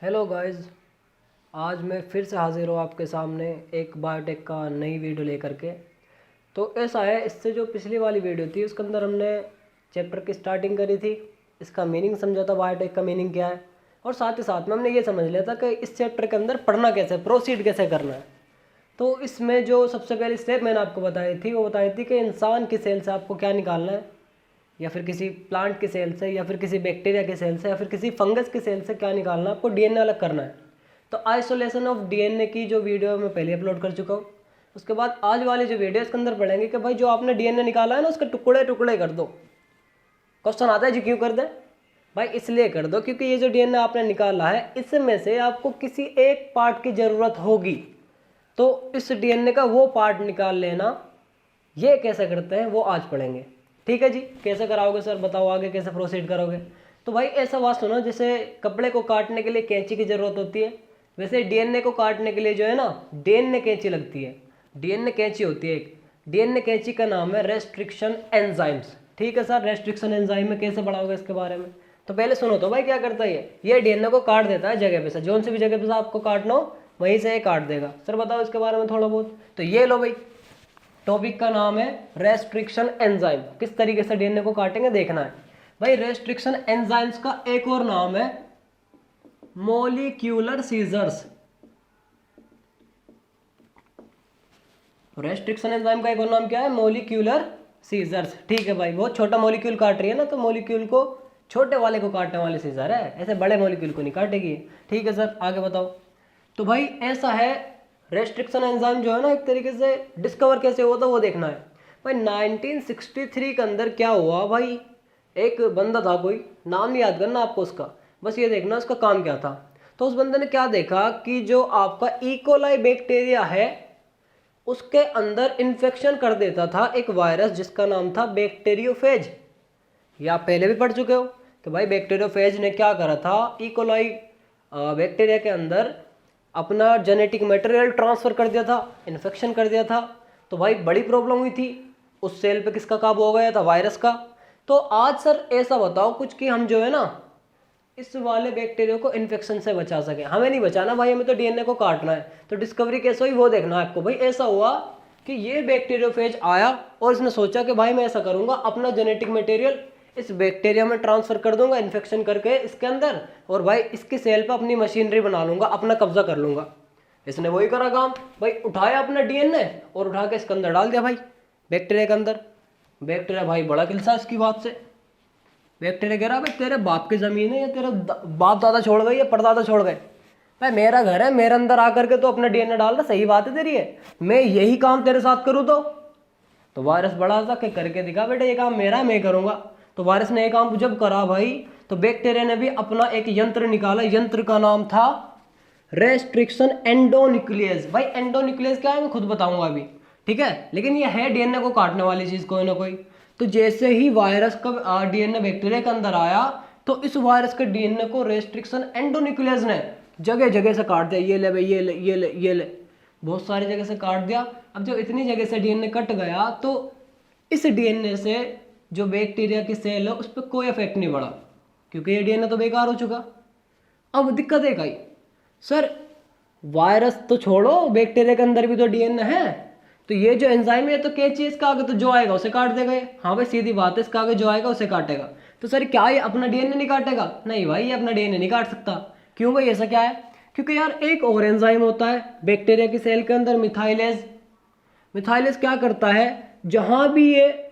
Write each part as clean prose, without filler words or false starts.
Hello guys. आज मैं फिर से हाज़िर हूँ आपके सामने एक बायोटेक का नई वीडियो लेकर के। तो ऐसा है, इससे जो पिछली वाली वीडियो थी उसके अंदर हमने चैप्टर की स्टार्टिंग करी थी, इसका मीनिंग समझा था, बायोटेक का मीनिंग क्या है, और साथ ही साथ में हमने ये समझ लिया था कि इस चैप्टर के अंदर पढ़ना कैसे, प्रोसीड कैसे करना है। तो इसमें जो सबसे पहली स्टेप मैंने आपको बताई थी वो बताई थी कि इंसान की सेल से आपको क्या निकालना है, या फिर किसी प्लांट की सेल से, या फिर किसी बैक्टीरिया की सेल से, या फिर किसी फंगस की सेल से क्या निकालना है, आपको डीएनए अलग करना है। तो आइसोलेशन ऑफ डीएनए की जो वीडियो मैं पहले अपलोड कर चुका हूँ। उसके बाद आज वाली जो वीडियो इसके अंदर पढ़ेंगे कि भाई जो आपने डीएनए निकाला है ना उसके टुकड़े टुकड़े कर दो। क्वेश्चन आता है जी क्यों कर दे भाई? इसलिए कर दो क्योंकि ये जो डीएनए आपने निकाला है इसमें से आपको किसी एक पार्ट की ज़रूरत होगी, तो इस डीएनए का वो पार्ट निकाल लेना। ये कैसे करते हैं वो आज पढ़ेंगे। ठीक है जी, कैसे कराओगे सर बताओ, आगे कैसे प्रोसीड करोगे? तो भाई ऐसा बात सुनो, जैसे कपड़े को काटने के लिए कैंची की ज़रूरत होती है, वैसे डीएनए को काटने के लिए जो है ना डीएनए कैंची लगती है। डीएनए कैंची होती है एक, डीएनए कैंची का नाम है रेस्ट्रिक्शन एंजाइम्स। ठीक है सर, रेस्ट्रिक्शन एंजाइम में कैसे पढ़ाओगे इसके बारे में? तो पहले सुनो तो भाई क्या करता है ये डीएनए को काट देता है जगह पे से, जोन सी भी जगह पे से आपको काटना हो वहीं से ये काट देगा। सर बताओ इसके बारे में थोड़ा बहुत। तो ये लो भाई, टॉपिक का नाम है रेस्ट्रिक्शन एंजाइम। किस तरीके से डीएनए को काटेंगे देखना है भाई। रेस्ट्रिक्शन एंजाइम्स का एक और नाम है मॉलिक्यूलर सीजर्स। रेस्ट्रिक्शन एंजाइम का एक और नाम क्या है? Molecular scissors. ठीक है भाई, बहुत छोटा मॉलिक्यूल काट रही है ना, तो मॉलिक्यूल को छोटे वाले को काटने वाले सीजर है, ऐसे बड़े मॉलिक्यूल को नहीं काटेगी। ठीक है सर, आगे बताओ। तो भाई ऐसा है, रेस्ट्रिक्शन एंजाइम जो है ना एक तरीके से डिस्कवर कैसे हुआ था वो देखना है भाई। 1963 के अंदर क्या हुआ भाई, एक बंदा था, कोई नाम नहीं याद करना आपको उसका, बस ये देखना उसका काम क्या था। तो उस बंदे ने क्या देखा कि जो आपका इकोलाई बैक्टीरिया है उसके अंदर इन्फेक्शन कर देता था एक वायरस जिसका नाम था बैक्टीरियोफेज। ये आप पहले भी पढ़ चुके हो कि भाई बैक्टीरियोफेज ने क्या करा था, इकोलाई बैक्टीरिया के अंदर अपना जेनेटिक मटेरियल ट्रांसफ़र कर दिया था, इन्फेक्शन कर दिया था। तो भाई बड़ी प्रॉब्लम हुई थी, उस सेल पे किसका काबू हो गया था? वायरस का। तो आज सर ऐसा बताओ कुछ कि हम जो है ना इस वाले बैक्टीरिया को इन्फेक्शन से बचा सके। हमें नहीं बचाना भाई, हमें तो डीएनए को काटना है। तो डिस्कवरी कैसे हुई वो देखना है आपको भाई। ऐसा हुआ कि ये बैक्टीरियोफेज आया और इसने सोचा कि भाई मैं ऐसा करूंगा, अपना जेनेटिक मटेरियल इस बैक्टीरिया में ट्रांसफर कर दूंगा, इन्फेक्शन करके इसके अंदर, और भाई इसकी सेल पर अपनी मशीनरी बना लूंगा, अपना कब्जा कर लूंगा। इसने वही करा काम भाई, उठाया अपना डीएनए और उठा के इसके अंदर डाल दिया भाई, बैक्टीरिया के अंदर। बैक्टीरिया भाई बड़ा किलसा इसकी बात से। बैक्टीरिया कह रहा भाई तेरे बाप की जमीन है, या तेरे बाप दादा छोड़ गए या परदादा छोड़ गए, भाई मेरा घर है, मेरे अंदर आकर के तो अपना डीएनए डाल रहा, सही बात है तेरी है, मैं यही काम तेरे साथ करूँ तो वायरस बड़ा सा कि करके दिखा बेटा ये काम मेरा है, मैं करूंगा। तो वायरस ने ये काम जब करा भाई, तो बैक्टीरिया ने भी अपना एक यंत्र निकाला, यंत्र का नाम था रेस्ट्रिक्शन एंडोन्यूक्लियस। भाई एंडोन्यूक्लियस क्या है मैं खुद बताऊंगा अभी, ठीक है, लेकिन ये है डीएनए को काटने वाली चीज कोई ना कोई। तो जैसे ही वायरस का डीएनए बैक्टीरिया के अंदर आया, तो इस वायरस के डीएनए को रेस्ट्रिक्शन एंडोन्यूक्लियस ने जगह जगह से काट दिया। ये ले भाई, ये ले, ये ले, ये ले, बहुत सारी जगह से काट दिया। अब जब इतनी जगह से डीएनए कट गया तो इस डीएनए से जो बैक्टीरिया की सेल है उस पर कोई इफेक्ट नहीं पड़ा, क्योंकि ये डीएनए तो बेकार हो चुका। अब दिक्कत एक आई, सर वायरस तो छोड़ो, बैक्टीरिया के अंदर भी तो डीएनए है, तो ये जो एंजाइम है तो कैंची इसका आगे तो जो आएगा उसे काट देगा ये। हाँ भाई सीधी बात है, इसका आगे जो आएगा उसे काटेगा। तो सर क्या ये अपना डीएनए नहीं काटेगा? नहीं भाई, ये अपना डीएनए नहीं काट सकता। क्यों भाई, ऐसा क्या है? क्योंकि यार एक और एंजाइम होता है बैक्टीरिया की सेल के अंदर, मिथाइलेज। मिथाइलेज क्या करता है, जहां भी ये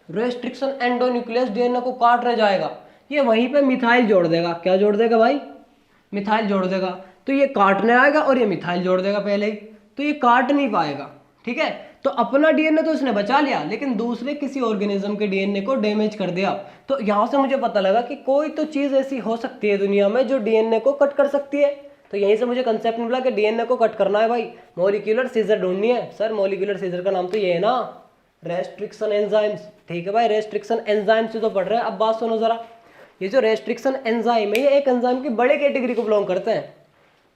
रेस्ट्रिक्शन एंडोन्यूक्लियस डीएनए को काट रह जाएगा, ये वहीं पे मिथाइल जोड़ देगा। क्या जोड़ देगा भाई? मिथाइल जोड़ देगा। तो ये काटने आएगा और ये मिथाइल जोड़ देगा पहले ही, तो ये काट नहीं पाएगा। ठीक है, तो अपना डीएनए तो इसने बचा लिया, लेकिन दूसरे किसी ऑर्गेनिज्म के डीएनए को डैमेज कर दिया। तो यहां से मुझे पता लगा कि कोई तो चीज ऐसी हो सकती है दुनिया में जो डीएनए को कट कर सकती है। तो यहीं से मुझे कंसेप्ट मिला कि डीएनए को कट करना है भाई, मॉलिक्यूलर सीजर ढूंढनी है। सर मॉलिक्यूलर सीजर का नाम तो ये है ना, रेस्ट्रिक्शन एंजाइम्स। ठीक है भाई, रेस्ट्रिक्शन एंजाइम्स से तो पढ़ रहे हैं। अब बात सुनो जरा, ये जो रेस्ट्रिक्शन एंजाइम है ये एक एंजाइम की बड़े कैटेगरी को बिलोंग करते हैं।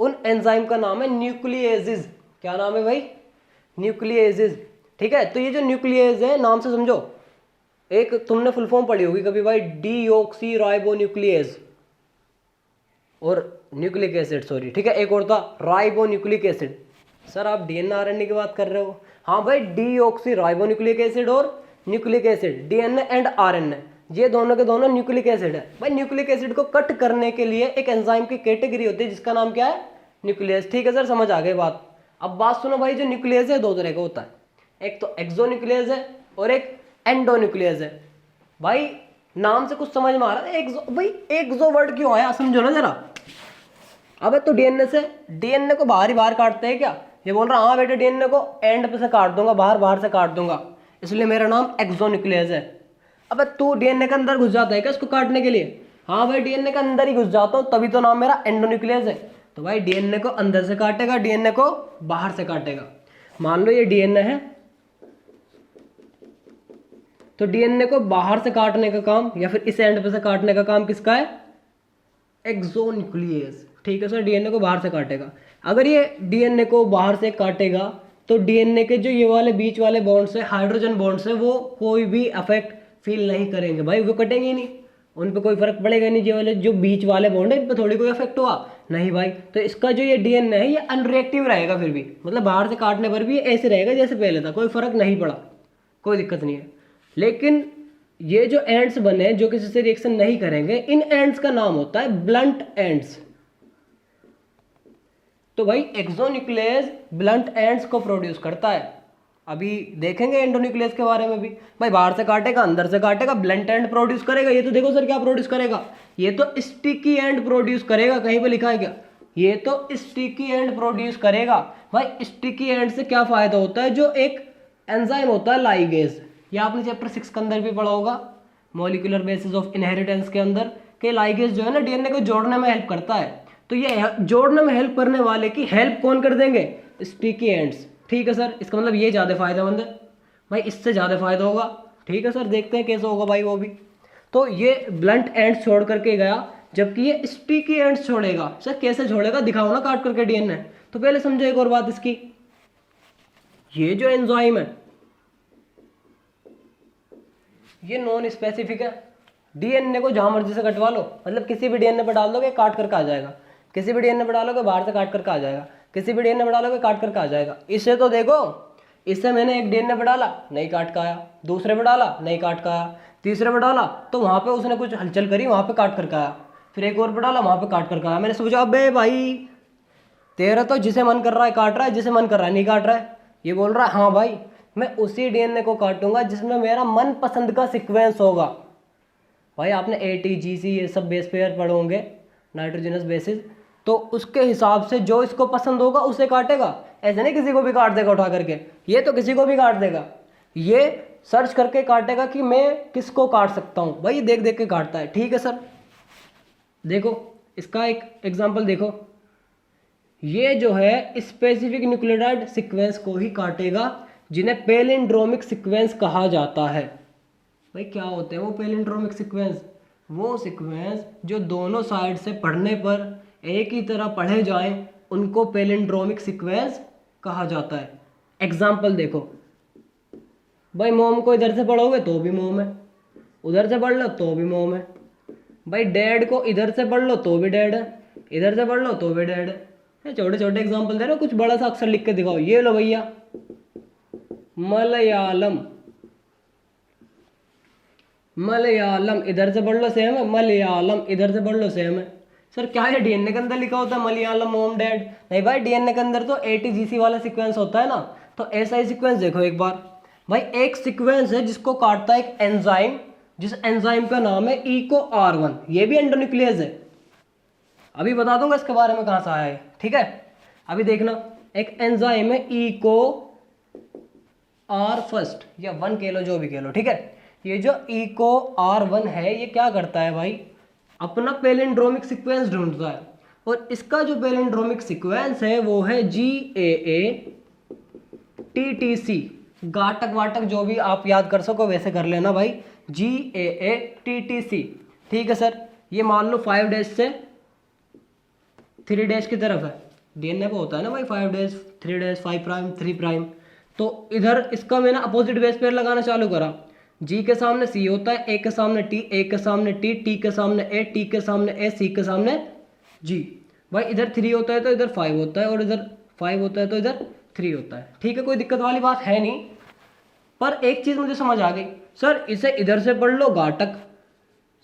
उन एंजाइम का नाम है न्यूक्लियेजेस। क्या नाम है भाई? न्यूक्लियेजेस। ठीक है, तो ये जो न्यूक्लियेज है नाम से समझो, एक तुमने फुल फॉर्म पढ़ी होगी कभी भाई, डीऑक्सी राइबो न्यूक्लियेज। और न्यूक्लिक एसिड, सॉरी, ठीक है, एक और था राइबो न्यूक्लिक एसिड। सर आप डीएनए आरएनए की बात कर रहे हो? हाँ भाई, डीऑक्सी राइबो न्यूक्लिक एसिड और nucleic acid, DNA and RNA, ये दोनों के दोनों न्यूक्लिक एसिड है। भाई न्यूक्लिक एसिड को कट करने के लिए एक एंजाइम की कैटेगरी होती है जिसका नाम क्या है? न्यूक्लियस। ठीक है सर, समझ आ गई बात। अब बात सुनो भाई, जो न्यूक्लियस है दो तरह का होता है, एक तो एक्सोन्यूक्लियस है और एक एंडोन्यूक्लियस है। भाई नाम से कुछ समझ में आ रहा है? भाई एक्सो वर्ड क्यों आया, समझो ना जरा। अब तो डीएनए से, डीएनए को बाहर ही बाहर काटते हैं क्या? ये बोल रहा हाँ बेटे, डीएनए को एंड पे से काट दूंगा, बाहर बाहर से काट दूंगा, इसलिए मेरा नाम एक्सोन्यूक्लियस है। अब तू डीएनए के अंदर घुस जाता है क्या इसको काटने के लिए? हाँ भाई, डीएनए के अंदर ही घुस जाता हूँ, तभी तो नाम मेरा एंडोन्यूक्लियस है। तो भाई डीएनए को अंदर से काटेगा, डीएनए को बाहर से काटेगा। मान लो ये डीएनए है, तो डीएनए को बाहर से काटने का काम या फिर इस एंड पे से काटने का काम किसका है? एक्सोन्यूक्लियस। ठीक है सर, डीएनए को बाहर से काटेगा। अगर ये डीएनए को बाहर से काटेगा तो डीएनए के जो ये वाले बीच वाले बॉन्ड्स है, हाइड्रोजन बॉन्ड्स है, वो कोई भी अफेक्ट फील नहीं करेंगे भाई, वो कटेंगे ही नहीं, उन पे कोई फर्क पड़ेगा नहीं। ये वाले जो बीच वाले बॉन्ड है इन पे थोड़ी कोई इफेक्ट हुआ नहीं भाई। तो इसका जो ये डीएनए है ये अनरिएक्टिव रहेगा फिर भी, मतलब बाहर से काटने पर भी ऐसे रहेगा जैसे पहले था, कोई फर्क नहीं पड़ा, कोई दिक्कत नहीं है। लेकिन ये जो एंड्स बने जो किसी से रिएक्शन नहीं करेंगे, इन एंड्स का नाम होता है ब्लंट एंड्स। तो भाई एक्सोन्यूक्लियस ब्लंट एंड्स को प्रोड्यूस करता है। अभी देखेंगे एंडोन्यूक्लियस के बारे में भी। भाई बाहर से काटेगा, अंदर से काटेगा, ब्लंट एंड प्रोड्यूस करेगा। ये तो देखो सर क्या प्रोड्यूस करेगा, ये तो स्टिकी एंड प्रोड्यूस करेगा। कहीं पे लिखा है क्या? ये तो स्टिकी एंड प्रोड्यूस करेगा। भाई स्टिकी एंड से क्या फायदा होता है? जो एक एंजाइम होता है लाइगेज, ये आपने चैप्टर 6 के अंदर भी पढ़ा होगा, मॉलिक्यूलर बेसिस ऑफ इनहेरिटेंस के अंदर, कि लाइगेज जो है ना डीएनए को जोड़ने में हेल्प करता है। तो ये जोड़ने में हेल्प करने वाले की हेल्प कौन कर देंगे? Sticky ends. ठीक है सर, इसका मतलब ये ज़्यादा फायदेमंद है भाई, इससे ज़्यादा फायदा होगा। ठीक है सर, देखते हैं कैसे होगा भाई वो भी। तो ये ब्लंट एंड्स छोड़ करके गया, जबकि ये स्टिकी एंड्स छोड़ेगा। सर कैसे छोड़ेगा, दिखाओ ना काट करके डीएनए। तो पहले समझो एक और बात इसकी, ये जो एंजाइम है ये नॉन स्पेसिफिक है। डीएनए को जहां मर्जी से कटवा लो, मतलब किसी भी डीएनए पर डाल दोगे काट करके आ जाएगा, किसी भी डीएनए पर डालोगे बाहर से काट करके आ जाएगा, किसी भी डीएनए पर डालोगे काट करके आ जाएगा। इससे तो देखो, इससे मैंने एक डीएनए पर डाला नहीं काट का आया, दूसरे पर डाला नहीं काट का आया, तीसरे पर डाला तो वहां पे उसने कुछ हलचल करी, वहां पे काट करके आया, फिर एक और पर डाला वहां पे काट करके आया। मैंने सोचा अबे भाई तेरा तो जिसे मन कर रहा है काट रहा है, जिसे मन कर रहा है नहीं काट रहा है। ये बोल रहा है हाँ भाई मैं उसी डीएनए को काटूंगा जिसमें मेरा मन पसंद का सीक्वेंस होगा। भाई आपने ATGC ये सब बेस पेयर पढ़े होंगे, नाइट्रोजनस बेसिस, तो उसके हिसाब से जो इसको पसंद होगा उसे काटेगा। ऐसे नहीं किसी को भी काट देगा उठा करके, ये तो किसी को भी काट देगा, ये सर्च करके काटेगा कि मैं किसको काट सकता हूँ। भाई देख देख के काटता है। ठीक है सर, देखो इसका एक एग्जाम्पल देखो, ये जो है स्पेसिफिक न्यूक्लियोटाइड सीक्वेंस को ही काटेगा जिन्हें पैलिंड्रोमिक सीक्वेंस कहा जाता है। भाई क्या होते हैं वो पैलिंड्रोमिक सीक्वेंस? वो सीक्वेंस जो दोनों साइड से पढ़ने पर एक ही तरह पढ़े जाएं, उनको पैलिंड्रोमिक सीक्वेंस कहा जाता है। एग्जाम्पल देखो, भाई मोम को इधर से पढ़ोगे तो भी मोम है, उधर से पढ़ लो तो भी मोम है। भाई डैड को इधर से पढ़ लो तो भी डैड है, इधर से पढ़ लो तो भी डैड है। छोटे छोटे एग्जाम्पल दे रहे हो, कुछ बड़ा सा अक्षर लिख के दिखाओ। ये लो भैया मलयालम, मलयालम इधर से पढ़ लो सेम है, मलयालम इधर से पढ़ लो सेम है। सर क्या है डीएनए के अंदर लिखा होता है मलयालम मोम डैड? नहीं भाई, डीएनए के अंदर तो ATGC वाला सीक्वेंस होता है ना। तो ऐसा ही सीक्वेंस देखो एक बार। भाई एक सीक्वेंस है जिसको काटता है एक एंजाइम, जिस एंजाइम का नाम है EcoR1, ये भी एंडोन्यूक्लियस है। अभी बता दूंगा इसके बारे में कहाँ से आया है। ठीक है, अभी देखना, एक एंजाइम है EcoR1 या 1 किलो जो भी किलो। ठीक है, ये जो EcoR1 है ये क्या करता है भाई, अपना पैलिंड्रोमिक सीक्वेंस ढूंढता है, और इसका जो पैलिंड्रोमिक सीक्वेंस है वो है GAATTC। गाटक वाटक जो भी आप याद कर सको वैसे कर लेना भाई, GAATTC। ठीक है सर, ये मान लो 5 डैश से 3 डैश की तरफ है, डीएनए को होता है ना भाई 5 डैश 3 डैश 5 प्राइम 3 प्राइम। तो इधर इसका मैंने अपोजिट बेस पेयर लगाना चालू करा, G के सामने C होता है, A के सामने T, A के सामने T, T के सामने A, T के सामने A, C के सामने जी भाई, इधर 3 होता है तो इधर 5 होता है, और इधर 5 होता है तो इधर 3 होता है। ठीक है, कोई दिक्कत वाली बात है नहीं। पर एक चीज़ मुझे समझ आ गई, सर इसे इधर से पढ़ लो घाटक,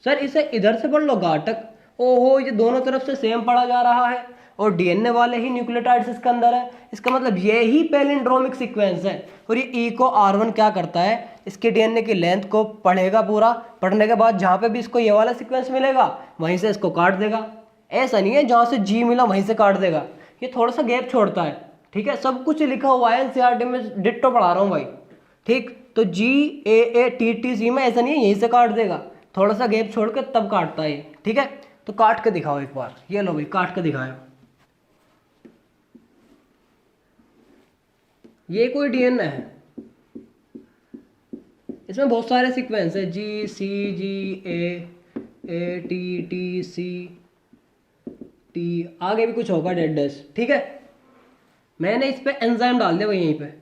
सर इसे इधर से पढ़ लो घाटक। ओहो, ये दोनों तरफ से सेम पढ़ा जा रहा है, और डीएनए वाले ही न्यूक्लियोटाइड्स इसके अंदर है। इसका मतलब ये ही पैलिंड्रोमिक सीक्वेंस है। और ये ई को R1 क्या करता है, इसके डीएनए की लेंथ को पढ़ेगा पूरा, पढ़ने के बाद जहाँ पे भी इसको ये वाला सीक्वेंस मिलेगा वहीं से इसको काट देगा। ऐसा नहीं है जहाँ से जी मिला वहीं से काट देगा, ये थोड़ा सा गैप छोड़ता है। ठीक है, सब कुछ लिखा हुआ है एनसीईआरटी में, डिट्टो पढ़ा रहा हूँ भाई। ठीक, तो GAATTC में ऐसा नहीं है यहीं से काट देगा, थोड़ा सा गैप छोड़ के तब काटता है। ठीक है, तो काट के दिखाओ एक बार, ये लो भाई काट के दिखाओ। ये कोई डीएनए है, इसमें बहुत सारे सीक्वेंस है, GCGAATTCT, आगे भी कुछ होगा डेड डैश। ठीक है, मैंने इस पे एंजाइम डाल दिया भाई, यहीं पे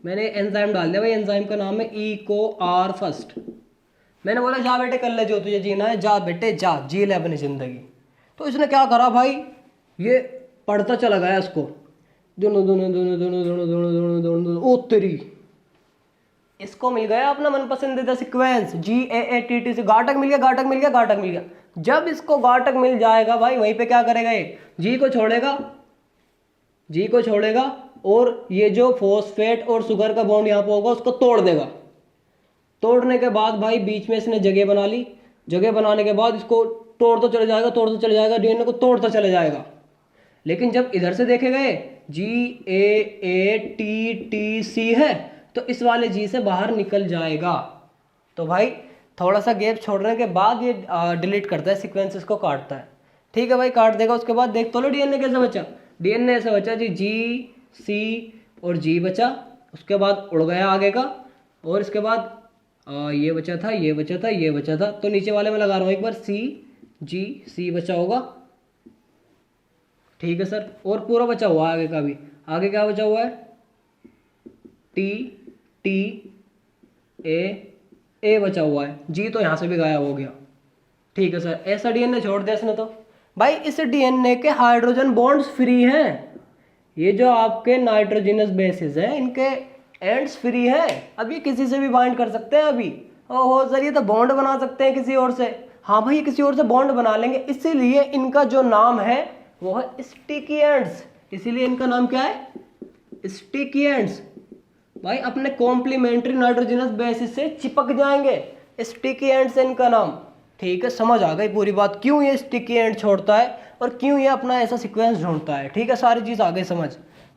मैंने एंजाइम डाल दिया भाई, एंजाइम का नाम है EcoR फर्स्ट। मैंने बोला जा बेटे कर ले जो तुझे जीना है, जा बेटे जा जी ले अपनी जिंदगी। तो इसने क्या करा भाई, ये पढ़ता चला गया इसको, दोनों दोनों दोनों दोनों दोनों दोनों दोनों दोनों दोनों, ओ तेरी, इसको मिल गया अपना मन पसंदीदा सीक्वेंस GAATTC, घाटक मिल गया, घाटक मिल गया, घाटक मिल गया। जब इसको घाटक मिल जाएगा भाई, वहीं पे क्या करेगा, ये जी को छोड़ेगा, जी को छोड़ेगा, और ये जो फॉस्फेट और शुगर का बॉन्ड यहाँ पे होगा उसको तोड़ देगा। तोड़ने के बाद भाई बीच में इसने जगह बना ली, जगह बनाने के बाद इसको तोड़ता चले जाएगा, तोड़ता चले जाएगा, डीएनए को तोड़ता चले जाएगा। लेकिन जब इधर से देखे गए GAATTC है, तो इस वाले जी से बाहर निकल जाएगा। तो भाई थोड़ा सा गैप छोड़ने के बाद ये डिलीट करता है सीक्वेंसेस को, काटता है। ठीक है भाई, काट देगा। उसके बाद देख तो लो डीएनए कैसे बचा, डीएनए ऐसा बचा जी, GC और G बचा, उसके बाद उड़ गया आगे का, और इसके बाद ये बचा था, ये बचा था, ये बचा था। तो नीचे वाले में लगा रहा हूँ एक बार, CGC बचा होगा। ठीक है सर, और पूरा बचा हुआ है आगे का भी। आगे क्या बचा हुआ है, TTA बचा हुआ है, जी तो यहाँ से भी गायब हो गया। ठीक है सर, ऐसा डीएनए छोड़ दिया इसने। तो भाई इस डीएनए के हाइड्रोजन बॉन्ड्स फ्री हैं, ये जो आपके नाइट्रोजनस बेसिस है इनके एंड्स फ्री है, अब ये किसी से भी बाइंड कर सकते हैं अभी। ओहो सर, ये तो बॉन्ड बना सकते हैं किसी और से। हाँ भाई, किसी और से बॉन्ड बना लेंगे, इसीलिए इनका जो नाम है वो है स्टिकी एंड्स। इसीलिए इनका नाम क्या है, स्टिकी एंड्स। भाई अपने कॉम्प्लीमेंट्री नाइट्रोजनस बेसिस से चिपक जाएंगे, स्टिकी एंड्स है इनका नाम। ठीक है, समझ आ गई पूरी बात, क्यों ये स्टिकी एंड छोड़ता है और क्यों ये अपना ऐसा सीक्वेंस ढूंढता है। ठीक है, सारी चीज़ आ गई समझ।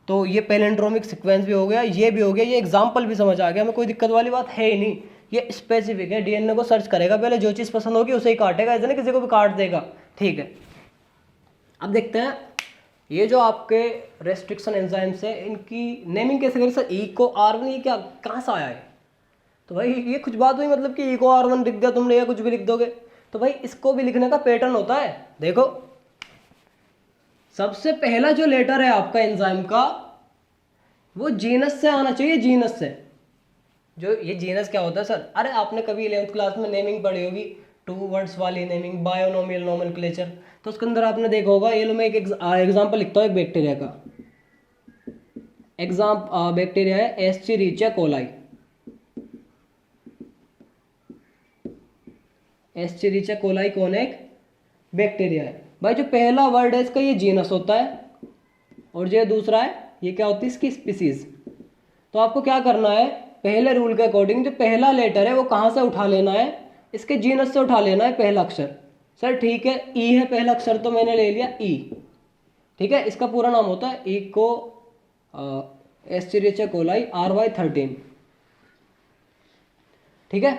तो ये पैलिंड्रोमिक सीक्वेंस भी हो गया, ये भी हो गया, ये एग्जाम्पल भी समझ आ गया हमें, कोई दिक्कत वाली बात है ही नहीं। ये स्पेसिफिक है, डीएनए को सर्च करेगा पहले, जो चीज़ पसंद होगी उसे ही काटेगा, ऐसा नहीं किसी को भी काट देगा। ठीक है, अब देखते हैं ये जो आपके रेस्ट्रिक्शन एंजाइम्स है इनकी नेमिंग कैसे करें सर। EcoR1, ये क्या कहाँ से आया है, तो भाई ये कुछ बात हुई, मतलब कि EcoR1 लिख दिया तुमने या कुछ भी लिख दोगे। तो भाई इसको भी लिखने का पैटर्न होता है। देखो सबसे पहला जो लेटर है आपका एंजाइम का वो जीनस से आना चाहिए, जीनस से। जो ये जीनस क्या होता है सर, अरे आपने कभी 11th क्लास में नेमिंग पढ़ी होगी, 2 वर्ड्स वाली नेमिंग, बायोनोमियल नोमेनक्लेचर। तो उसके अंदर आपने देखा होगा, ये लो मैं एक एग्जाम्पल लिखता हूँ एक बैक्टीरिया का। बैक्टीरिया है एस्चेरिचिया कोलाई। एस्चेरिचिया कोलाई कौन है, एक बैक्टीरिया है। भाई जो पहला वर्ड है इसका ये जीनस होता है, और जो दूसरा है ये क्या होती है इसकी स्पीसीज। तो आपको क्या करना है, पहले रूल के अकॉर्डिंग जो पहला लेटर है वो कहाँ से उठा लेना है, इसके जीनस से उठा लेना है पहला अक्षर। सर ठीक है, ई है पहला अक्षर, तो मैंने ले लिया ई। ठीक है, इसका पूरा नाम होता है इको एस्चेरिचिया कोलाई RY13। ठीक है,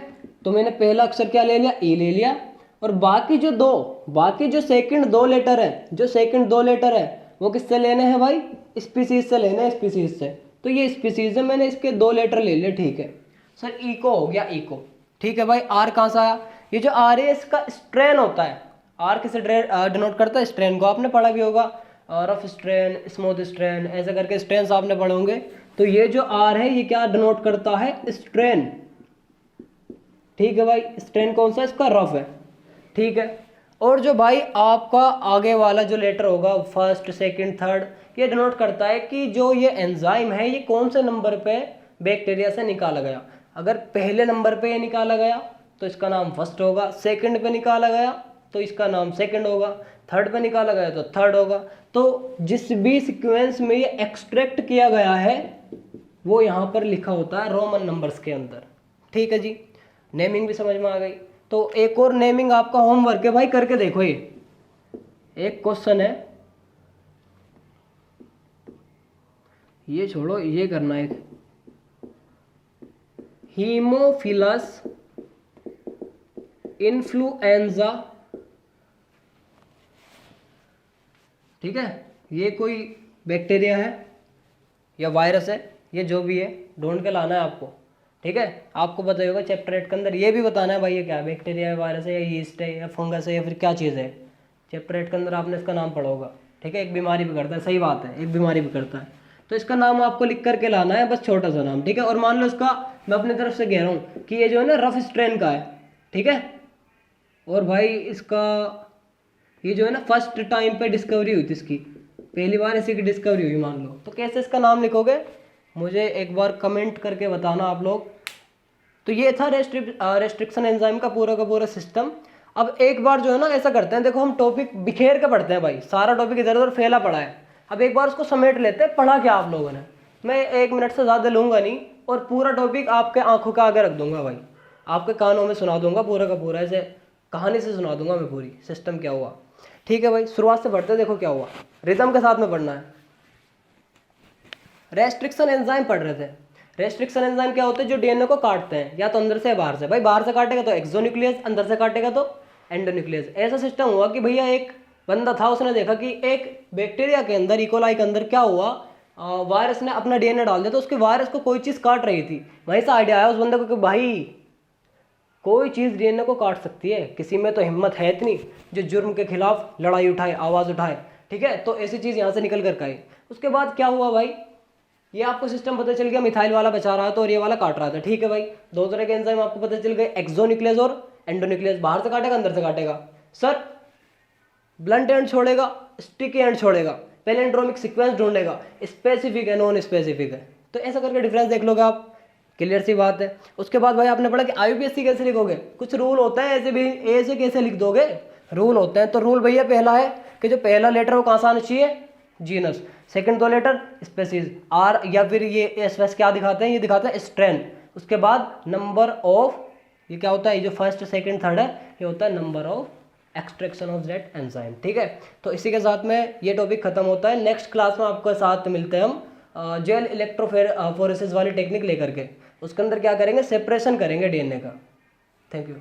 तो मैंने पहला अक्षर क्या ले लिया, ई ले लिया। और बाकी जो सेकंड दो लेटर है वो किससे लेने हैं भाई, स्पीसीज से लेने हैं, स्पीसीज से। तो ये स्पीसीज है, मैंने इसके 2 लेटर ले लिए। ठीक है सर, इको हो गया, इको। ठीक है भाई, आर कहाँ से आया, ये जो आर है इसका स्ट्रेन होता है। आर किसे डिनोट करता है, स्ट्रेन को। आपने पढ़ा भी होगा, रफ स्ट्रेन, स्मूथ स्ट्रेन, ऐसे करके स्ट्रेन आपने पढ़े होंगे। तो ये जो आर है ये क्या डिनोट करता है, स्ट्रेन। ठीक है भाई, स्ट्रेन कौन सा, इसका रफ है। ठीक है, और जो भाई आपका आगे वाला जो लेटर होगा फर्स्ट सेकंड थर्ड, ये डिनोट करता है कि जो ये एंजाइम है ये कौन से नंबर पे बैक्टीरिया से निकाला गया। अगर पहले नंबर पे ये निकाला गया तो इसका नाम फर्स्ट होगा, सेकंड पे निकाला गया तो इसका नाम सेकंड होगा, थर्ड पे निकाला गया तो थर्ड होगा। तो जिस भी सीक्वेंस में ये एक्सट्रैक्ट किया गया है वो यहाँ पर लिखा होता है रोमन नंबर्स के अंदर। ठीक है जी, नेमिंग भी समझ में आ गई। तो एक और नेमिंग आपका होमवर्क है भाई, करके देखो। ये एक क्वेश्चन है, ये छोड़ो, ये करना है। हीमोफिलस इन्फ्लुएंजा, ठीक है, ये कोई बैक्टीरिया है या वायरस है, ये जो भी है ढूंढ के लाना है आपको। ठीक है, आपको पता होगा चैप्टर 8 के अंदर ये भी बताना है भाई ये क्या है, बैक्टीरिया है, वायरस है, या यीस्ट है, या फंगस है, या फिर क्या चीज़ है। चैप्टर 8 के अंदर आपने इसका नाम पढ़ा होगा। ठीक है, एक बीमारी भी करता है, सही बात है, एक बीमारी भी करता है। तो इसका नाम आपको लिख करके लाना है, बस छोटा सा नाम। ठीक है, और मान लो इसका मैं अपनी तरफ से कह रहा हूँ कि ये जो है ना रफ स्ट्रेन का है। ठीक है, और भाई इसका ये जो है ना फर्स्ट टाइम पे डिस्कवरी हुई थी, इसकी पहली बार इसी की डिस्कवरी हुई मान लो, तो कैसे इसका नाम लिखोगे मुझे एक बार कमेंट करके बताना आप लोग। तो ये था रेस्ट्रिक्शन एंजाइम का पूरा सिस्टम। अब एक बार जो है ना ऐसा करते हैं, देखो हम टॉपिक बिखेर के पढ़ते हैं भाई, सारा टॉपिक इधर उधर फैला पड़ा है। अब एक बार उसको समेट लेते हैं, पढ़ा क्या आप लोगों ने। मैं 1 मिनट से ज़्यादा लूँगा नहीं, और पूरा टॉपिक आपके आंखों के आगे रख दूंगा भाई, आपके कानों में सुना दूंगा पूरा का पूरा, ऐसे कहानी से सुना दूंगा मैं पूरी सिस्टम क्या हुआ। ठीक है भाई, शुरुआत से पढ़ते हैं, देखो क्या हुआ, रिदम के साथ में पढ़ना है। रेस्ट्रिक्शन एंजाइम पढ़ रहे थे। रेस्ट्रिक्शन एंजाइम क्या होते हैं, जो डीएनए को काटते हैं, या तो अंदर से या बाहर से। भाई बाहर से काटेगा तो एक्सोन्यूक्लियस, अंदर से काटेगा तो एंडोन्यूक्लियस। ऐसा सिस्टम हुआ कि भैया एक बंदा था, उसने देखा कि एक बैक्टीरिया के अंदर, इकोलाई के अंदर क्या हुआ, वायरस ने अपना डीएनए डाल दिया, तो उसके वायरस को कोई चीज़ काट रही थी। वहीं से आइडिया आया उस बंदे को कि भाई कोई चीज़ डीएनए को काट सकती है, किसी में तो हिम्मत है इतनी जो जुर्म के खिलाफ लड़ाई उठाए, आवाज़ उठाए। ठीक है, तो ऐसी चीज़ यहाँ से निकल कर आई। उसके बाद क्या हुआ भाई, ये आपको सिस्टम पता चल गया, मिथाइल वाला बचा रहा था और ये वाला काट रहा था। ठीक है भाई, दो तरह के एंजाइम आपको पता चल गए, एक्सोन्यूक्लियस और एंडोन्यूक्लियस। बाहर से काटेगा, अंदर से काटेगा। सर ब्लंट एंड छोड़ेगा, स्टिकी एंड छोड़ेगा, पैलिंड्रोमिक सीक्वेंस ढूंढेगा, स्पेसिफिक है, नॉन स्पेसिफिक है। तो ऐसा करके डिफरेंस देख लोगे आप, क्लियर सी बात है। उसके बाद भाई आपने पढ़ा कि आईयूपीएसी कैसे लिखोगे, कुछ रूल होता है, ऐसे भी ऐसे कैसे लिख दोगे, रूल होते हैं। तो रूल भैया पहला है कि जो पहला लेटर वो कहाँ से आना चाहिए, genus. Second 2 letter species, or या फिर ये एस वेस क्या दिखाते हैं, ये दिखाते हैं स्ट्रेन। उसके बाद नंबर ऑफ, ये क्या होता है, ये जो फर्स्ट सेकंड थर्ड है ये होता है number of extraction of that enzyme. ठीक है, तो इसी के साथ में ये टॉपिक खत्म होता है। नेक्स्ट क्लास में आपके साथ मिलते हैं हम जेल इलेक्ट्रोफोरेसिस वाली टेक्निक लेकर के। उसके अंदर क्या करेंगे, सेपरेशन करेंगे डीएनए का। Thank you.